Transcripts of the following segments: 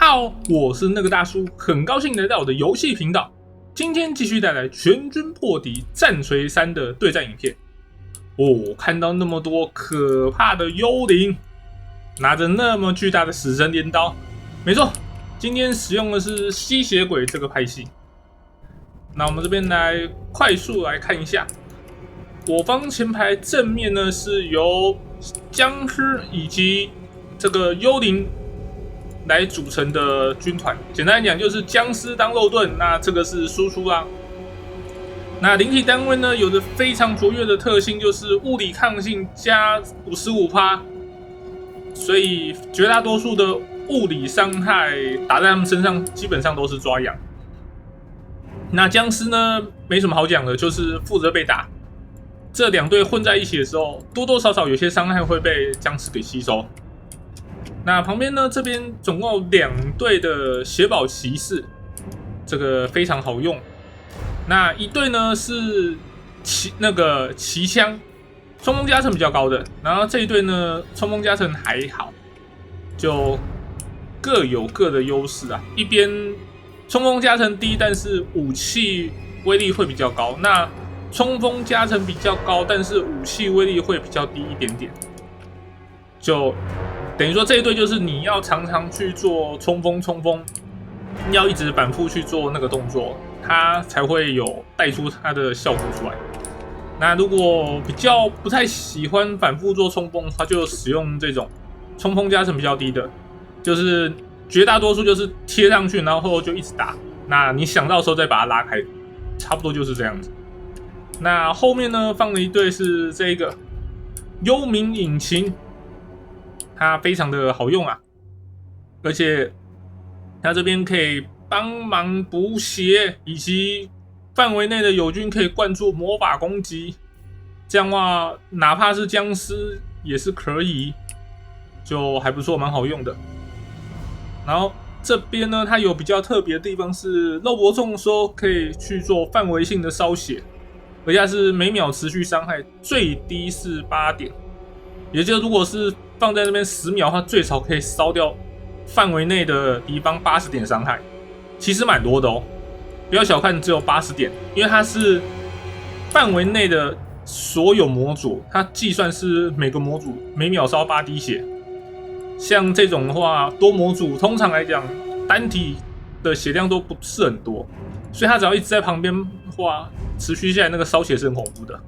好，我是那个大叔，很高兴来到我的游戏频道。今天继续带来全军破敌战锤3的对战影片。看到那么多可怕的幽灵，拿着那么巨大的死神镰刀，没错，今天使用的是吸血鬼这个派系。那我们这边来快速来看一下，我方前排正面呢是由僵尸以及这个幽灵来组成的军团，简单来讲就是僵尸当肉盾，那这个是输出啦。那灵体单位呢有着非常卓越的特性，就是物理抗性加 55%， 所以绝大多数的物理伤害打在他们身上基本上都是抓痒。那僵尸呢没什么好讲的，就是负责被打。这两队混在一起的时候，多多少少有些伤害会被僵尸给吸收。那旁边呢，这边总共有2队的血宝骑士，这个非常好用。那一队呢是骑枪，冲锋加成比较高的，然后这一队呢冲锋加成还好，就各有各的优势啊。一边冲锋加成低，但是武器威力会比较高；那冲锋加成比较高，但是武器威力会比较低一点点。就等于说这一队就是你要常常去做冲锋，要一直反复去做那个动作，它才会有带出它的效果出来。那如果比较不太喜欢反复做冲锋的话，就使用这种冲锋加成比较低的，就是绝大多数就是贴上去，然后就一直打。那你想到的时候再把它拉开，差不多就是这样子。那后面呢放了一队是这个幽冥引擎，它非常的好用啊，而且它这边可以帮忙补血，以及范围内的友军可以灌注魔法攻击，这样的话哪怕是僵尸也是可以，就还不错，蛮好用的。然后这边呢，它有比较特别的地方是肉搏中的时候可以去做范围性的烧血，而且是每秒持续伤害，最低是8点，也就是如果是放在那边10秒的话，最少可以烧掉范围内的敌方80点伤害，其实蛮多的哦。不要小看只有80点，因为它是范围内的所有模组，它计算是每个模组每秒烧8滴血。像这种的话，多模组通常来讲单体的血量都不是很多，所以它只要一直在旁边的话，持续下来那个烧血是很恐怖的。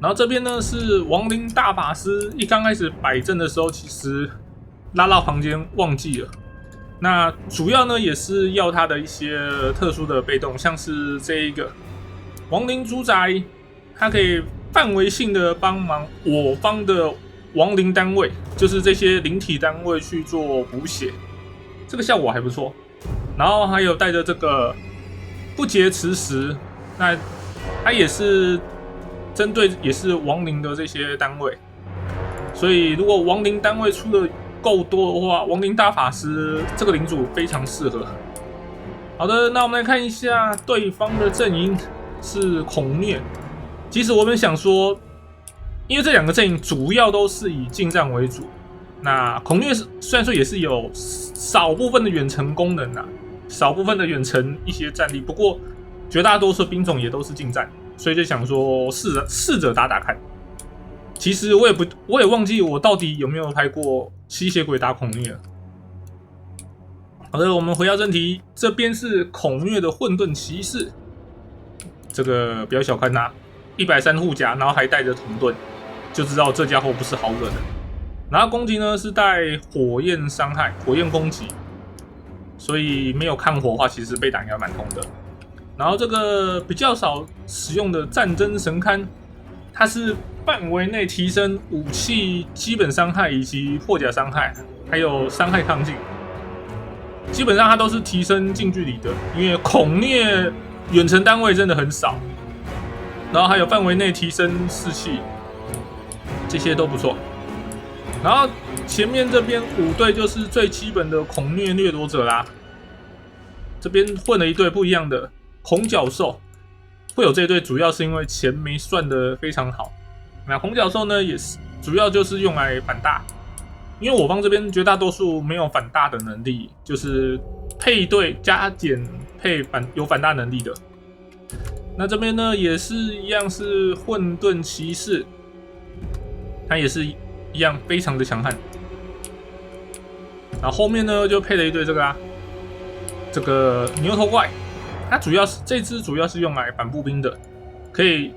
然后这边呢是亡灵大法师，一刚开始摆阵的时候，其实拉到旁边忘记了。那主要呢也是要他的一些特殊的被动，像是这一个亡灵主宰，它可以范围性的帮忙我方的亡灵单位，就是这些灵体单位去做补血，这个效果还不错。然后还有带着这个不劫磁石，那它也是针对也是亡灵的这些单位，所以如果亡灵单位出的够多的话，亡灵大法师这个领主非常适合。好的，那我们来看一下对方的阵营是恐虐。其实我们想说，因为这2个阵营主要都是以近战为主，那恐虐虽然说也是有少部分的远程功能啊，少部分的远程一些战力，不过绝大多数兵种也都是近战，所以就想说试着打打看。其实我也忘记我到底有没有拍过吸血鬼打恐虐了。好的，我们回到正题，这边是恐虐的混沌骑士，这个不要小看他，130护甲，然后还带着铜盾，就知道这家伙不是好惹的。然后攻击呢是带火焰伤害、火焰攻击，所以没有抗火的话，其实被打应该蛮痛的。然后这个比较少使用的战争神龛，它是范围内提升武器基本伤害以及破甲伤害，还有伤害抗性。基本上它都是提升近距离的，因为恐虐远程单位真的很少。然后还有范围内提升士气，这些都不错。然后前面这边5队就是最基本的恐虐掠夺者啦。这边混了一队不一样的恐角兽，会有这一队主要是因为钱没算得非常好。那恐角兽呢也是主要就是用来反大，因为我方这边绝大多数没有反大的能力，就是配对加减配有反大能力的。那这边呢也是一样是混沌骑士，他也是一样非常的强悍。然后后面呢就配了一对这个牛头怪，它这只主要是用来反步兵的，可以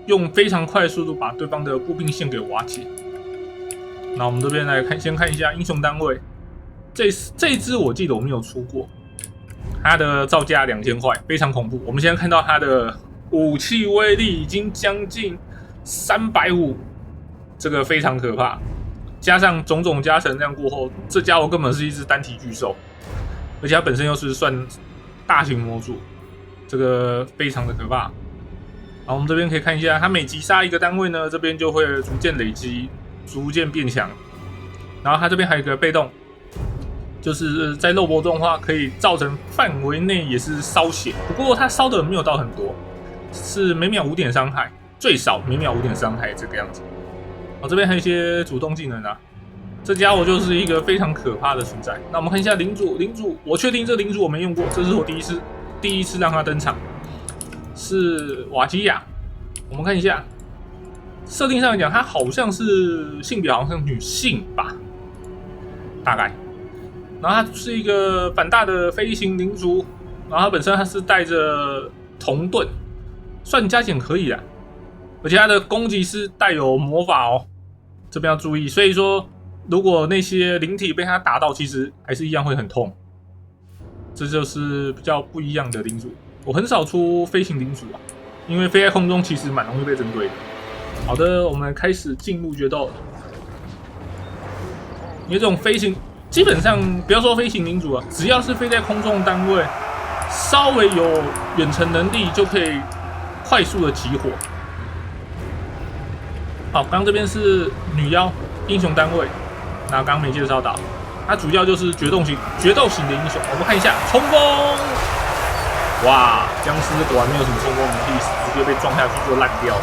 用非常快的速度把对方的步兵线给瓦解。那我们这边来先看一下英雄单位，这一只我记得我没有出过，它的造价2000块，非常恐怖。我们现在看到它的武器威力已经将近350，这个非常可怕。加上种种加成量过后，这家伙根本是一只单体巨兽，而且它本身又是算大型模组，这个非常的可怕。好，我们这边可以看一下，它每击杀一个单位呢，这边就会逐渐累积，逐渐变强。然后它这边还有一个被动，就是在肉搏中的话，可以造成范围内也是烧血，不过它烧的没有到很多，是每秒5点伤害，最少每秒5点伤害这个样子。好，这边还有一些主动技能啊，这家伙就是一个非常可怕的存在。那我们看一下领主，我确定这领主我没用过，这是我第一次让他登场，是瓦基亚。我们看一下设定上来讲，他好像是性别好像是女性吧，大概。然后他是一个反大的飞行领主，然后他本身他是带着铜盾，算加减可以啦。而且他的攻击是带有魔法哦，这边要注意。所以说，如果那些灵体被他打到，其实还是一样会很痛。这就是比较不一样的领主。我很少出飞行领主啊，因为飞在空中其实蛮容易被针对的。好的，我们开始进入决斗。因为这种飞行，基本上不要说飞行领主啊，只要是飞在空中的单位，稍微有远程能力就可以快速的起火。好，刚这边是女妖英雄单位，那刚没介绍到，它主要就是决斗型的英雄。我们看一下冲锋，哇，僵尸果然没有什么冲锋能力，直接被撞下去就烂掉了。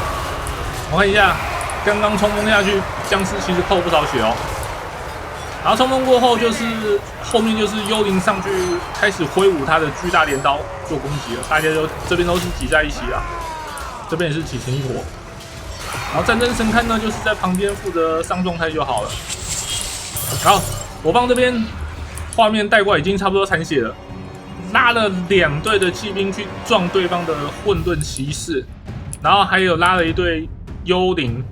我们看一下，刚刚冲锋下去，僵尸其实扣不少血哦。然后冲锋过后，就是后面就是幽灵上去开始挥舞他的巨大镰刀做攻击了，大家这边都是挤在一起啊，这边也是挤成一坨。然后战争神龛呢，就是在旁边负责上状态就好了。好，我方这边画面带过来已经差不多残血了，拉了2队的骑兵去撞对方的混沌骑士，然后还有拉了一队幽灵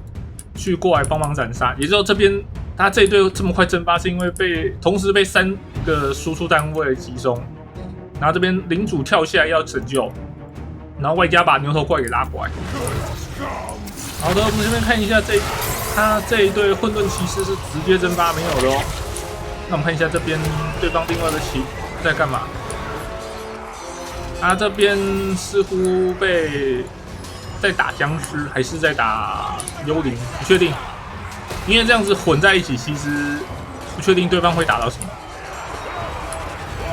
去过来帮忙斩杀。也就是这边他这一队这么快蒸发，是因为同时被3个输出单位击中，然后这边领主跳下来要拯救，然后外加把牛头怪给拉过来。好的，我们这边看一下他这一队混沌骑士是直接蒸发没有的哦。那我们看一下这边对方另外的骑在干嘛？他这边似乎在打僵尸，还是在打幽灵？不确定，因为这样子混在一起，其实不确定对方会打到什么。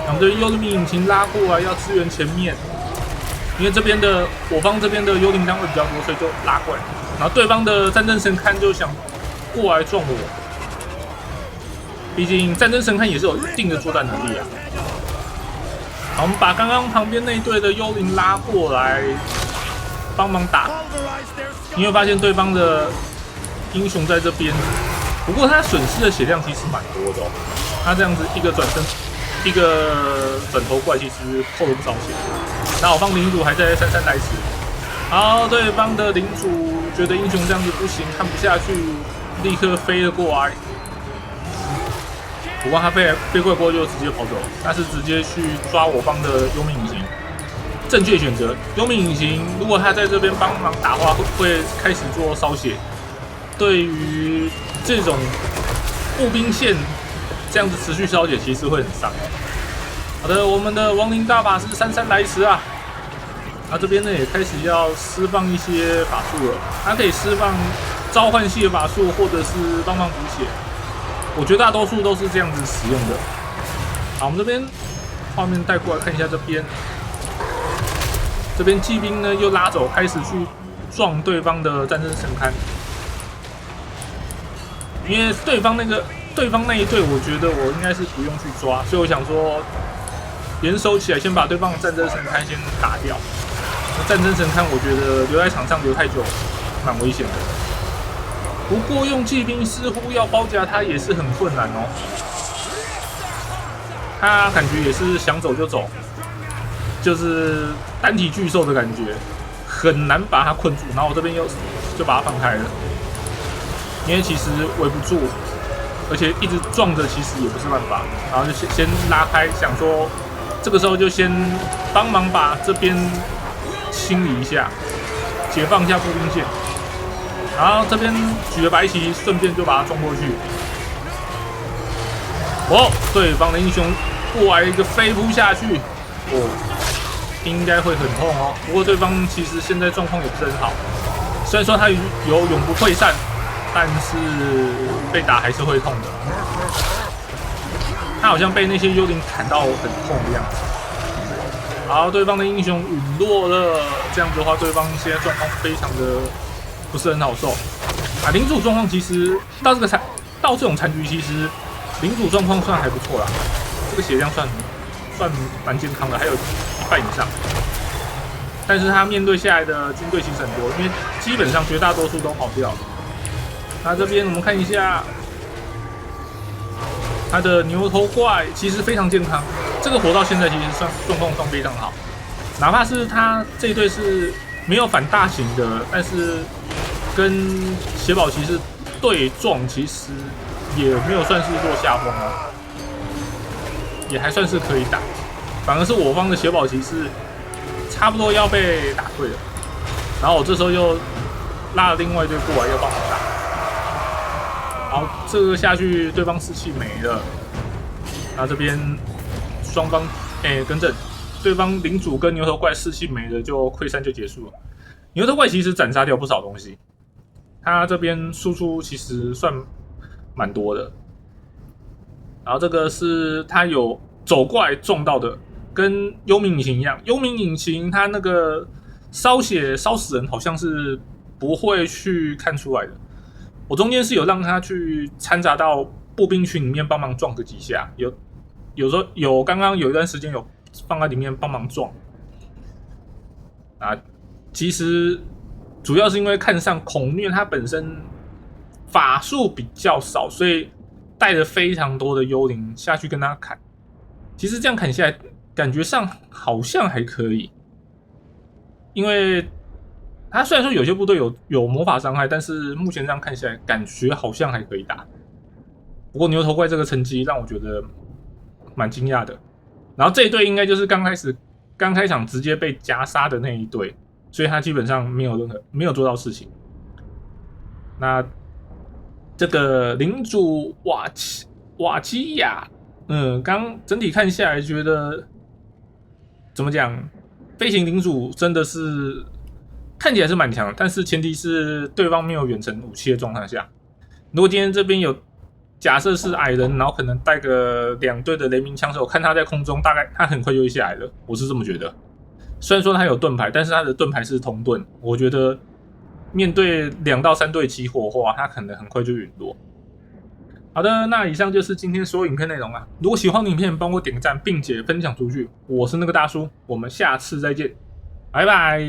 我们这幽灵引擎拉过来要支援前面，因为我方这边的幽灵单位比较多，所以就拉过来。然后对方的战争神龛就想过来撞我，毕竟战争神龛也是有一定的作战能力啊。好，我们把刚刚旁边那一队的幽灵拉过来帮忙打，你会发现对方的英雄在这边，不过他损失的血量其实蛮多的哦。他这样子一个转头怪，其实扣了不少血。那我方领主还在姗姗来迟。好，对方的领主觉得英雄这样子不行，看不下去，立刻飞了过来。不过他飞过来过后就直接跑走，他是直接去抓我方的幽冥隐形。正确选择，幽冥隐形如果他在这边帮忙打的话，会开始做烧血。对于这种步兵线这样子持续烧血，其实会很伤。好的，我们的亡灵大法师姗姗来迟啊！这边呢也开始要释放一些法术了，它可以释放召唤系的法术，或者是帮忙补血。我觉得大多数都是这样子使用的。好，我们这边画面带过来看一下这边骑兵呢又拉走，开始去撞对方的战争神龛，因为对方那个对方那一队，我觉得我应该是不用去抓，所以我想说联手起来，先把对方的战争神龛先打掉。战争神龛，我觉得留在场上留太久，蛮危险的。不过用骑兵似乎要包夹他也是很困难哦。他感觉也是想走就走，就是单体巨兽的感觉，很难把他困住。然后我这边又就把他放开了，因为其实围不住，而且一直撞着其实也不是办法。然后就先拉开，想说这个时候就先帮忙把这边清理一下，解放一下步兵线。然后这边举了白旗，顺便就把他撞过去。哦，对方的英雄过来一个飞扑下去，应该会很痛哦。不过对方其实现在状况也不是很好，虽然说他有永不溃散，但是被打还是会痛的。他好像被那些幽灵砍到很痛的样子。好，对方的英雄陨落了，这样子的话，对方现在状况非常的不是很好受。啊，领主状况其实到这种残局，其实领主状况算还不错啦，这个血量算蛮健康的，还有1半以上。但是他面对下来的军队其实很多，因为基本上绝大多数都跑掉了。那这边我们看一下他的牛头怪，其实非常健康。这个活到现在其实状况非常好，哪怕是他这一队是没有反大型的，但是跟血宝骑士对撞，其实也没有算是落下风哦，也还算是可以打。反而是我方的血宝骑士差不多要被打退了，然后我这时候又拉了另外一队过来要帮忙打。好，这个下去，对方士气没了。那这边双方更正，对方领主跟牛头怪士气没了，就溃散就结束了。牛头怪其实斩杀掉不少东西，他这边输出其实算蛮多的。然后这个是他有走过来撞到的，跟幽冥引擎一样。幽冥引擎它那个烧血烧死人，好像是不会去看出来的。我中间是有让他去掺杂到步兵群里面帮忙撞个几下，有时候刚刚有一段时间有放在里面帮忙撞。啊，其实主要是因为看上孔虐他本身法术比较少，所以带了非常多的幽灵下去跟他砍。其实这样砍下来，感觉上好像还可以，因为他虽然说有些部队有魔法伤害，但是目前这样看下来，感觉好像还可以打。不过牛头怪这个成绩让我觉得蛮惊讶的。然后这一队应该就是刚开场直接被夹杀的那一队，所以他基本上没有做到事情。那这个领主瓦基亚，刚整体看下来觉得怎么讲，飞行领主真的是看起来是蛮强的，但是前提是对方没有远程武器的状态下。如果今天这边有假设是矮人，然后可能带个2队的雷鸣枪手，看他在空中，大概他很快就会下来了，我是这么觉得。虽然说他有盾牌，但是他的盾牌是铜盾，我觉得面对2到3队起火的话，他可能很快就陨落。好的，那以上就是今天所有影片内容啦。如果喜欢的影片，帮我点个赞，并且分享出去。我是那个大叔，我们下次再见，拜拜。